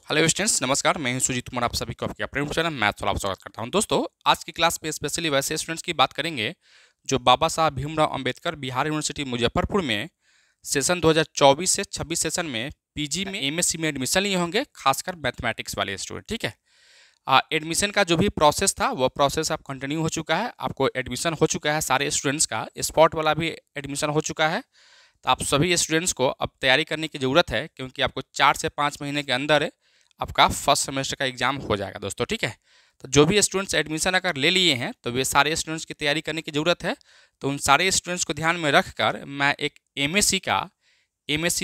Hello students, नमस्कार। मैं हूं सुजीत कुमार, आप सभी को आपके अपने चैनल मैथ्स वाला स्वागत करता हूं। दोस्तों, आज की क्लास में स्पेशली वैसे स्टूडेंट्स की बात करेंगे जो बाबा साहब भीमराव अंबेडकर बिहार यूनिवर्सिटी मुजफ्फरपुर में सेशन 2024 से 26 सेशन में पीजी में एमएससी में एडमिशन लिए होंगे, खासकर मैथमेटिक्स वाले स्टूडेंट। ठीक है, एडमिशन का जो भी प्रोसेस था वो प्रोसेस अब कंटिन्यू हो चुका है। आपको एडमिशन हो चुका है, सारे स्टूडेंट्स का स्पॉट वाला भी एडमिशन हो चुका है। तो आप सभी स्टूडेंट्स को अब तैयारी करने की ज़रूरत है, क्योंकि आपको 4 से 5 महीने के अंदर आपका फर्स्ट सेमेस्टर का एग्जाम हो जाएगा दोस्तों। ठीक है, तो जो भी स्टूडेंट्स एडमिशन अगर ले लिए हैं तो वे सारे स्टूडेंट्स की तैयारी करने की ज़रूरत है। तो उन सारे स्टूडेंट्स को ध्यान में रखकर मैं एक एमएससी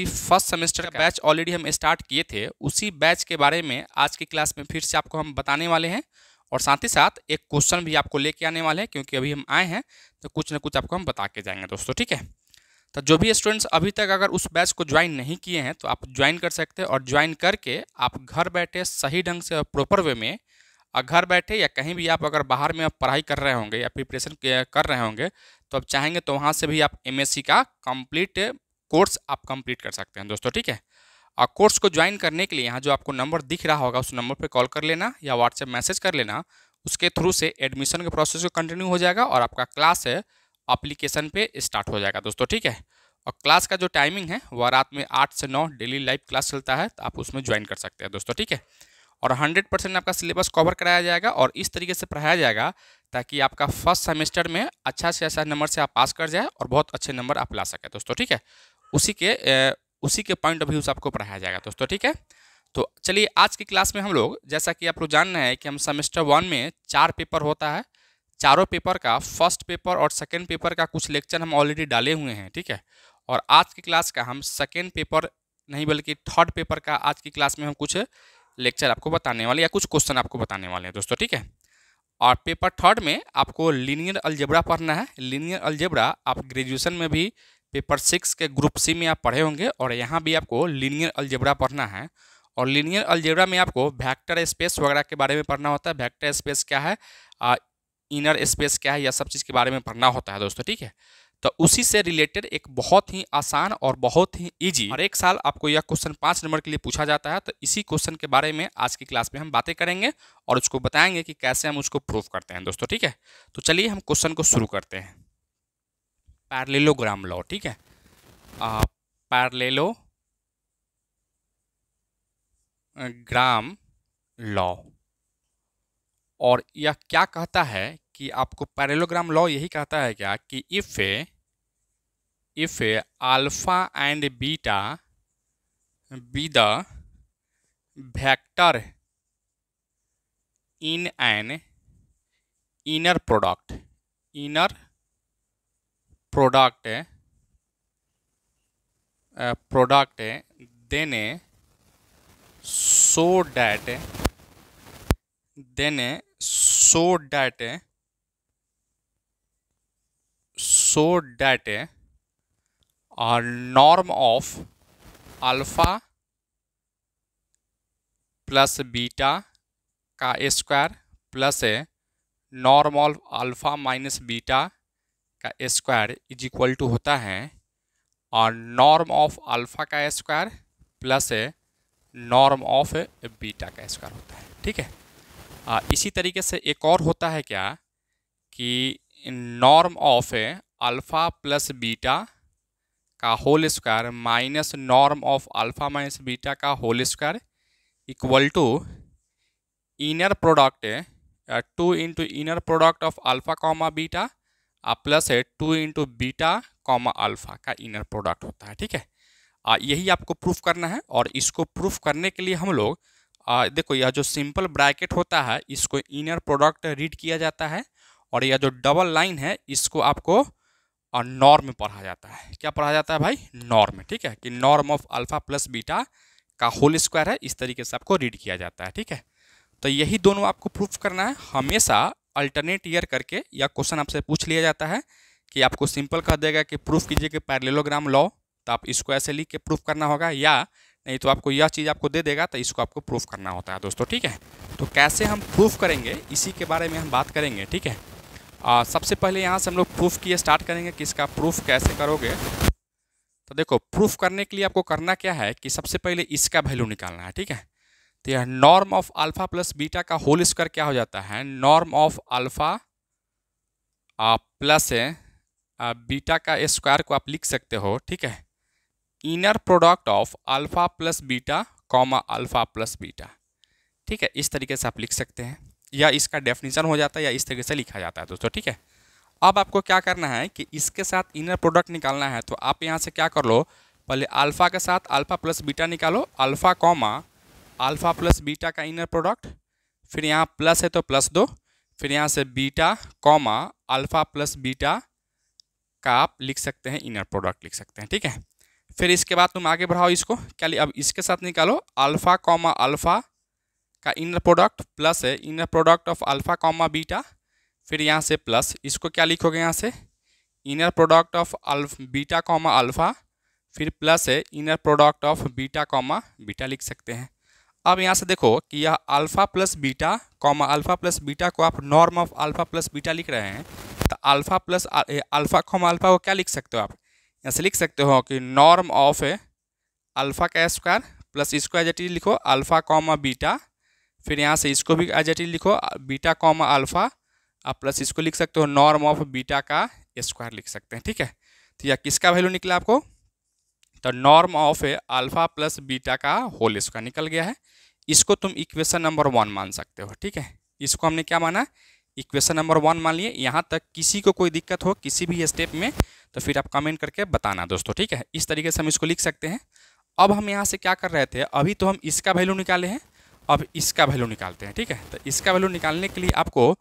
फर्स्ट सेमेस्टर का बैच ऑलरेडी हम स्टार्ट किए थे, उसी बैच के बारे में आज की क्लास में फिर से आपको हम बताने वाले हैं। और साथ ही साथ एक क्वेश्चन भी आपको लेके आने वाले हैं, क्योंकि अभी हम आए हैं तो कुछ ना कुछ आपको हम बता के जाएंगे दोस्तों। ठीक है, तो जो भी स्टूडेंट्स अभी तक अगर उस बैच को ज्वाइन नहीं किए हैं तो आप ज्वाइन कर सकते हैं, और ज्वाइन करके आप घर बैठे सही ढंग से प्रॉपर वे में घर बैठे या कहीं भी आप अगर बाहर में आप पढ़ाई कर रहे होंगे या प्रिपरेशन कर रहे होंगे तो आप चाहेंगे तो वहाँ से भी आप एमएससी का कंप्लीट कोर्स आप कंप्लीट कर सकते हैं दोस्तों। ठीक है, और कोर्स को ज्वाइन करने के लिए यहाँ जो आपको नंबर दिख रहा होगा उस नंबर पर कॉल कर लेना या व्हाट्सएप मैसेज कर लेना। उसके थ्रू से एडमिशन के प्रोसेस को कंटिन्यू हो जाएगा और आपका क्लास है एप्लीकेशन पे स्टार्ट हो जाएगा दोस्तों। ठीक है, और क्लास का जो टाइमिंग है वह रात में 8 से 9 डेली लाइव क्लास चलता है, तो आप उसमें ज्वाइन कर सकते हैं दोस्तों। ठीक है, और 100% आपका सिलेबस कवर कराया जाएगा और इस तरीके से पढ़ाया जाएगा ताकि आपका फर्स्ट सेमेस्टर में अच्छा से अच्छा नंबर से आप पास कर जाए और बहुत अच्छे नंबर आप ला सकें दोस्तों। ठीक है, उसी के पॉइंट ऑफ व्यू से आपको पढ़ाया जाएगा दोस्तों। ठीक है, तो चलिए आज की क्लास में हम लोग, जैसा कि आप लोग जान रहे हैं कि हम सेमेस्टर 1 में 4 पेपर होता है। चारों पेपर का फर्स्ट पेपर और सेकेंड पेपर का कुछ लेक्चर हम ऑलरेडी डाले हुए हैं। ठीक है, और आज की क्लास का हम सेकेंड पेपर नहीं बल्कि थर्ड पेपर का आज की क्लास में हम कुछ लेक्चर आपको बताने वाले या कुछ क्वेश्चन आपको बताने वाले हैं दोस्तों। ठीक है, और पेपर थर्ड में आपको लीनियर अलजेब्रा पढ़ना है। लीनियर अलजेब्रा आप ग्रेजुएशन में भी पेपर 6 के ग्रुप सी में आप पढ़े होंगे, और यहाँ भी आपको लीनियर अलजेब्रा पढ़ना है। और लीनियर अलजेब्रा में आपको वेक्टर स्पेस वगैरह के बारे में पढ़ना होता है। वेक्टर स्पेस क्या है, इनर स्पेस क्या है, यह सब चीज़ के बारे में पढ़ना होता है दोस्तों। ठीक है, तो उसी से रिलेटेड एक बहुत ही आसान और बहुत ही इजी और एक साल आपको यह क्वेश्चन 5 नंबर के लिए पूछा जाता है। तो इसी क्वेश्चन के बारे में आज की क्लास में हम बातें करेंगे और उसको बताएंगे कि कैसे हम उसको प्रूव करते हैं दोस्तों। ठीक है, तो चलिए हम क्वेश्चन को शुरू करते हैं। Parallelogram law. ठीक है, पैरेललोग्राम लॉ, और यह क्या कहता है कि आपको पैरेललोग्राम लॉ यही कहता है क्या कि if alpha and beta be the vector in an inner product then so that norm of alpha plus beta का square plus norm of alpha minus beta का स्क्वायर इज इक्वल टू होता है और नॉर्म ऑफ अल्फा का square plus norm of beta का square होता है। ठीक है, इसी तरीके से एक और होता है क्या कि norm of alpha plus beta का whole square minus norm of alpha minus beta का whole square equal to inner product 2 into inner product of alpha comma beta plus 2 into beta comma alpha का inner product होता है। ठीक है, यही आपको proof करना है, और इसको प्रूफ करने के लिए हम लोग देखो यह जो सिंपल ब्रैकेट होता है इसको इनर प्रोडक्ट रीड किया जाता है, और यह जो डबल लाइन है इसको आपको नॉर्म में पढ़ा जाता है। क्या पढ़ा जाता है भाई? नॉर्म। ठीक है, कि norm of alpha plus beta का होल स्क्वायर है, इस तरीके से आपको रीड किया जाता है। ठीक है, तो यही दोनों आपको प्रूफ करना है। हमेशा अल्टरनेट ईयर करके यह क्वेश्चन आपसे पूछ लिया जाता है कि आपको सिंपल कह देगा कि प्रूफ कीजिए कि पैरेललोग्राम लॉ, तो आप इसको ऐसे लिख के प्रूफ करना होगा, या नहीं तो आपको यह चीज़ आपको दे देगा तो इसको आपको प्रूफ करना होता है दोस्तों। ठीक है, तो कैसे हम प्रूफ करेंगे इसी के बारे में हम बात करेंगे। ठीक है, सबसे पहले यहाँ से हम लोग प्रूफ किए स्टार्ट करेंगे कि इसका प्रूफ कैसे करोगे। तो देखो, प्रूफ करने के लिए आपको करना क्या है कि सबसे पहले इसका वैल्यू निकालना है। ठीक है, तो यह norm of alpha plus beta का होल स्क्वायर क्या हो जाता है, norm of alpha plus beta का स्क्वायर को आप लिख सकते हो, ठीक है, inner product of alpha plus beta comma alpha plus beta, ठीक है, इस तरीके से आप लिख सकते हैं, या इसका डेफिनेशन हो जाता है, या इस तरीके से लिखा जाता है दोस्तों, ठीक है। अब आपको क्या करना है कि इसके साथ इनर प्रोडक्ट निकालना है, तो आप यहाँ से क्या कर लो, पहले अल्फा के साथ अल्फा प्लस बीटा निकालो, alpha comma alpha plus beta का इनर प्रोडक्ट, फिर यहाँ प्लस है तो प्लस दो, फिर यहाँ से beta comma alpha plus beta का आप लिख सकते हैं इनर प्रोडक्ट लिख सकते हैं, ठीक है। फिर इसके बाद तुम आगे बढ़ाओ इसको, क्या अब इसके साथ निकालो अल्फा कॉमा अल्फा का इनर प्रोडक्ट प्लस है inner product of alpha comma beta, फिर यहाँ से प्लस, इसको क्या लिखोगे यहाँ से inner product of beta comma alpha, फिर प्लस है inner product of beta comma beta लिख सकते हैं। अब यहाँ से देखो कि यह alpha plus beta comma alpha plus beta को आप norm of alpha plus beta लिख रहे हैं, तो alpha plus alpha comma alpha को क्या लिख सकते हो आप, यहाँ से लिख सकते हो कि नॉर्म ऑफ अल्फा का स्क्वायर प्लस इसको एज इट इज लिखो अल्फा कॉमा बीटा, फिर यहाँ से इसको भी एज इट इज लिखो बीटा कॉमा अल्फा, आप प्लस इसको लिख सकते हो नॉर्म ऑफ बीटा का स्क्वायर लिख सकते हैं, ठीक है। तो यह किसका वैल्यू निकला आपको, तो norm of alpha plus beta का होल स्क्वायर निकल गया है। इसको तुम इक्वेशन नंबर 1 मान सकते हो, ठीक है। इसको हमने क्या माना, इक्वेशन नंबर 1 मान लिए। यहाँ तक किसी को कोई दिक्कत हो किसी भी स्टेप में तो फिर आप कमेंट करके बताना दोस्तों, ठीक है। इस तरीके से हम इसको लिख सकते हैं। अब हम यहाँ से क्या कर रहे थे, अभी तो हम इसका वैल्यू निकाले हैं, अब इसका वैल्यू निकालते हैं, ठीक है। तो इसका वैल्यू निकालने के लिए आपको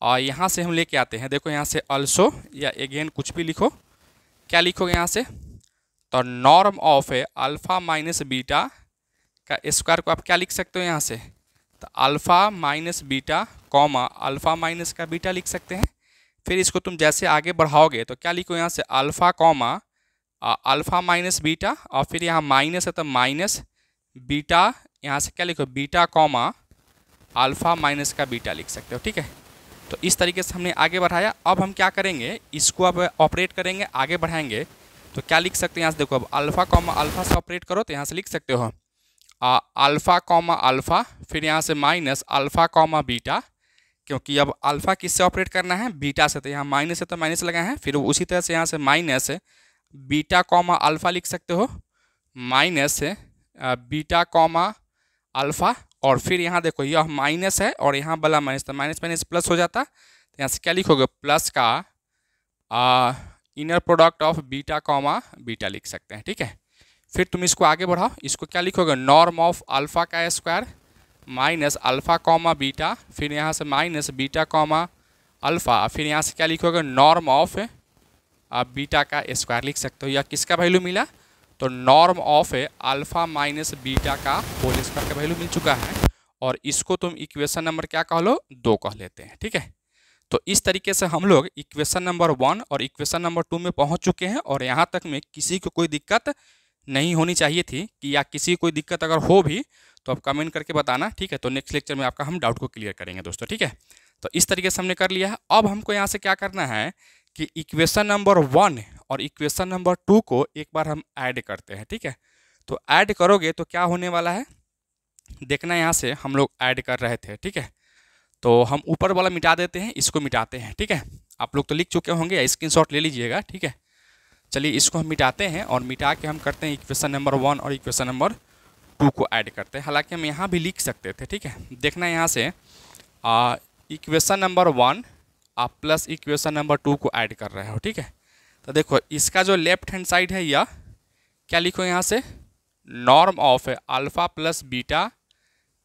यहाँ से हम लेके आते हैं, देखो यहाँ से अल्सो या अगेन कुछ भी लिखो, क्या लिखोगे यहाँ से, तो norm of alpha minus beta का स्क्वायर को आप क्या लिख सकते हो यहाँ से, तो alpha minus beta comma alpha minus का बीटा लिख सकते हैं। फिर इसको तुम जैसे आगे बढ़ाओगे तो क्या लिखो यहाँ से alpha comma alpha minus beta, और फिर यहाँ माइनस है तो माइनस बीटा, यहाँ से क्या लिखो बीटा कॉमा अल्फा माइनस का बीटा लिख सकते हो, ठीक है। तो इस तरीके से हमने आगे बढ़ाया। अब हम क्या करेंगे, इसको अब ऑपरेट करेंगे, आगे बढ़ाएंगे तो क्या लिख सकते हैं यहाँ से, देखो अब अल्फा कॉमा अल्फा से ऑपरेट करो तो यहाँ से लिख सकते हो अल्फा कॉमा अल्फा, फिर यहाँ से माइनस अल्फा कॉमा बीटा, क्योंकि अब अल्फा किससे ऑपरेट करना है, बीटा से, तो यहाँ माइनस है तो माइनस लगाए हैं। फिर उसी तरह से यहाँ से माइनस बीटा कॉमा अल्फा लिख सकते हो, माइनस बीटा कॉमा अल्फा, और फिर यहाँ देखो यह माइनस है और यहाँ वाला माइनस, तो माइनस माइनस प्लस हो जाता, तो यहाँ से क्या लिखोगे प्लस का inner product of beta comma beta लिख सकते हैं, ठीक है। फिर तुम इसको आगे बढ़ाओ, इसको क्या लिखोगे नॉर्म ऑफ अल्फा का square minus alpha comma beta, फिर यहाँ से माइनस बीटा कॉमा अल्फा, फिर यहाँ से क्या लिखोगे नॉर्म ऑफ बीटा का स्क्वायर लिख सकते हो। या किसका वैल्यू मिला, तो norm of alpha minus beta का होल स्क्वायर का वैल्यू मिल चुका है, और इसको तुम इक्वेशन नंबर क्या कह लो 2 कह लेते हैं, ठीक है। तो इस तरीके से हम लोग इक्वेशन नंबर 1 और इक्वेशन नंबर 2 में पहुंच चुके हैं, और यहाँ तक में किसी को कोई दिक्कत नहीं होनी चाहिए थी, कि या किसी को कोई दिक्कत अगर हो भी तो आप कमेंट करके बताना, ठीक है। तो नेक्स्ट लेक्चर में आपका हम डाउट को क्लियर करेंगे दोस्तों, ठीक है। तो इस तरीके से हमने कर लिया है। अब हमको यहाँ से क्या करना है कि इक्वेशन नंबर 1 और इक्वेशन नंबर 2 को एक बार हम ऐड करते हैं, ठीक है। तो ऐड करोगे तो क्या होने वाला है देखना, यहाँ से हम लोग ऐड कर रहे थे, ठीक है। तो हम ऊपर वाला मिटा देते हैं, इसको मिटाते हैं, ठीक है। आप लोग तो लिख चुके होंगे या स्क्रीनशॉट ले लीजिएगा, ठीक है। चलिए इसको हम मिटाते हैं, और मिटा के हम करते हैं इक्वेशन नंबर 1 और इक्वेशन नंबर 2 को ऐड करते हैं। हालांकि हम यहाँ भी लिख सकते थे, ठीक है। देखना यहाँ से इक्वेशन नंबर 1 आप प्लस इक्वेशन नंबर 2 को ऐड कर रहे हो, ठीक है। तो देखो इसका जो लेफ्ट हैंड साइड है यह क्या लिखो यहाँ से norm of alpha plus beta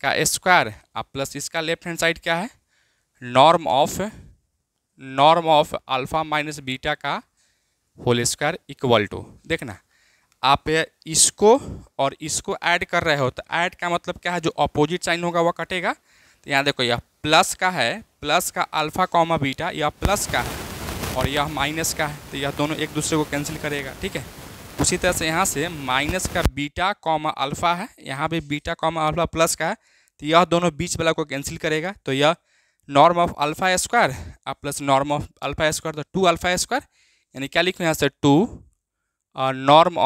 का स्क्वायर, आप प्लस इसका लेफ्ट हैंड साइड क्या है norm of alpha minus beta का होल स्क्वायर इक्वल टू, देखना आप इसको और इसको ऐड कर रहे हो, तो ऐड का मतलब क्या है, जो अपोजिट साइन होगा वह कटेगा। तो यहाँ देखो यह प्लस का है, प्लस का अल्फा कॉमा बीटा, यह प्लस का है और यह माइनस का है, तो यह दोनों एक दूसरे को कैंसिल करेगा, ठीक है। उसी तरह से यहाँ से माइनस का बीटा कॉमा अल्फा है, यहाँ भी बीटा कॉमा अल्फा प्लस का है, तो यह दोनों बीच वाला को कैंसिल करेगा। तो यह नॉर्म ऑफ अल्फा स्क्वायर आप plus norm of alpha square, तो 2 अल्फा स्क्वायर, यानी क्या लिखो यहाँ से 2 नॉर्म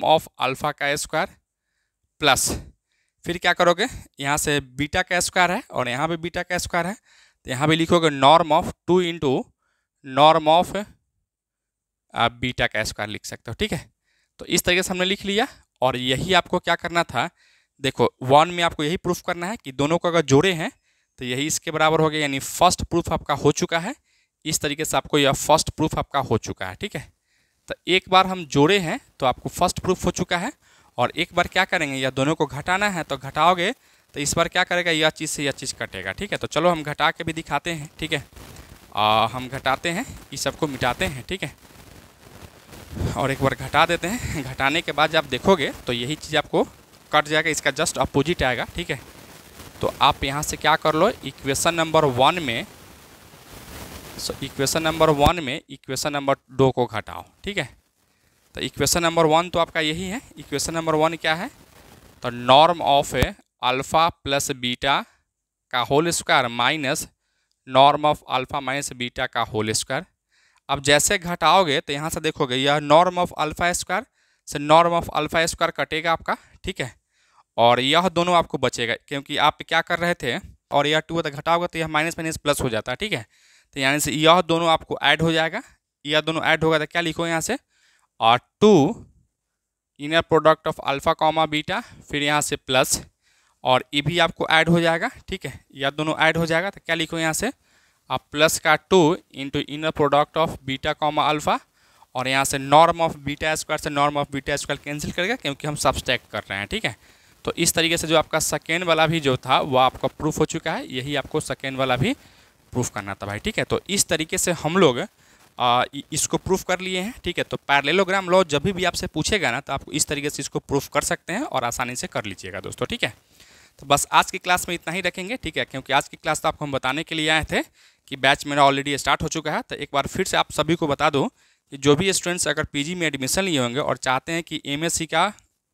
ऑफ अल्फा का स्क्वायर प्लस फिर क्या करोगे, यहाँ से बीटा का स्क्वायर है और यहाँ पे बीटा का स्क्वायर है, तो यहाँ भी लिखोगे norm of 2 into norm of आप बीटा का स्क्वायर लिख सकते हो। ठीक है, तो इस तरीके से हमने लिख लिया। और यही आपको क्या करना था, देखो 1 में आपको यही प्रूफ करना है कि दोनों को अगर जोड़े हैं तो यही इसके बराबर हो गया, यानी फर्स्ट प्रूफ आपका हो चुका है। इस तरीके से आपको यह फर्स्ट प्रूफ आपका हो चुका है। ठीक है, तो एक बार हम जोड़े हैं तो आपको फर्स्ट प्रूफ हो चुका है। और एक बार क्या करेंगे, यह दोनों को घटाना है, तो घटाओगे तो इस बार क्या करेगा, यह चीज़ से यह चीज़ कटेगा। ठीक है, तो चलो हम घटा के भी दिखाते हैं। ठीक है, हम घटाते हैं, इस सबको मिटाते हैं। ठीक है, और एक बार घटा देते हैं। घटाने के बाद जब आप देखोगे तो यही चीज़ आपको कट जाएगा, इसका जस्ट अपोजिट आएगा। ठीक है, तो आप यहाँ से क्या कर लो, इक्वेशन नंबर 1 में इक्वेशन नंबर 2 को घटाओ। ठीक है, तो इक्वेशन नंबर 1 तो आपका यही है। इक्वेशन नंबर 1 क्या है, तो norm of alpha plus beta का whole square minus norm of alpha minus beta का होल स्क्वायर। अब जैसे घटाओगे तो यहाँ से देखोगे यह नॉर्म ऑफ अल्फ़ा स्क्वायर से नॉर्म ऑफ अल्फ़ा स्क्वायर कटेगा आपका। ठीक है, और यह दोनों आपको बचेगा, क्योंकि आप क्या कर रहे थे और यह 2 तो घटाओगे तो यह माइनस माइनस प्लस हो जाता है। ठीक है, तो यानी से यह दोनों आपको ऐड हो जाएगा। यह दोनों ऐड होगा तो क्या लिखो यहाँ से, और 2 inner product of alpha comma beta, फिर यहाँ से प्लस, और ये भी आपको ऐड हो जाएगा। ठीक है, यह दोनों ऐड हो जाएगा तो क्या लिखो यहाँ से, आप प्लस का 2 into inner product of beta comma alpha, और यहाँ से नॉर्म ऑफ बीटा स्क्वायर से norm of beta square cancel करेगा, क्योंकि हम सब्सट्रैक्ट कर रहे हैं। ठीक है, तो इस तरीके से जो आपका सेकेंड वाला भी जो था वह आपका प्रूफ हो चुका है। यही आपको सेकेंड वाला भी प्रूफ करना था भाई। ठीक है, तो इस तरीके से हम लोग इसको प्रूफ कर लिए हैं। ठीक है, तो पैरेललोग्राम लॉ जब भी आपसे पूछेगा ना तो आप इस तरीके से इसको प्रूफ कर सकते हैं और आसानी से कर लीजिएगा दोस्तों। ठीक है, तो बस आज की क्लास में इतना ही रखेंगे। ठीक है, क्योंकि आज की क्लास तो आपको हम बताने के लिए आए थे कि बैच मेरा ऑलरेडी स्टार्ट हो चुका है। तो एक बार फिर से आप सभी को बता दूं कि जो भी स्टूडेंट्स अगर पीजी में एडमिशन लिए होंगे और चाहते हैं कि एमएससी का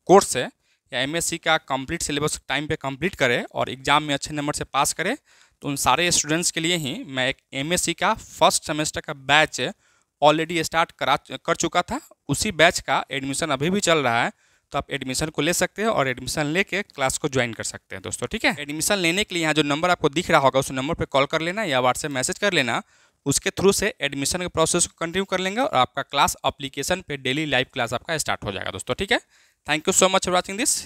कोर्स है या एमएससी का कंप्लीट सिलेबस टाइम पे कंप्लीट करे और एग्ज़ाम में अच्छे नंबर से पास करे, तो उन सारे स्टूडेंट्स के लिए ही मैं एक एमएससी का फर्स्ट सेमेस्टर का बैच ऑलरेडी स्टार्ट कर चुका था। उसी बैच का एडमिशन अभी भी चल रहा है, तो आप एडमिशन को ले सकते हैं और एडमिशन लेके क्लास को ज्वाइन कर सकते हैं दोस्तों। ठीक है, एडमिशन लेने के लिए यहाँ जो नंबर आपको दिख रहा होगा उस नंबर पे कॉल कर लेना या व्हाट्सएप मैसेज कर लेना। उसके थ्रू से एडमिशन के प्रोसेस को कंटिन्यू कर लेंगे और आपका क्लास एप्लीकेशन पे डेली लाइव क्लास आपका स्टार्ट हो जाएगा दोस्तों। ठीक है, thank you so much for watching this.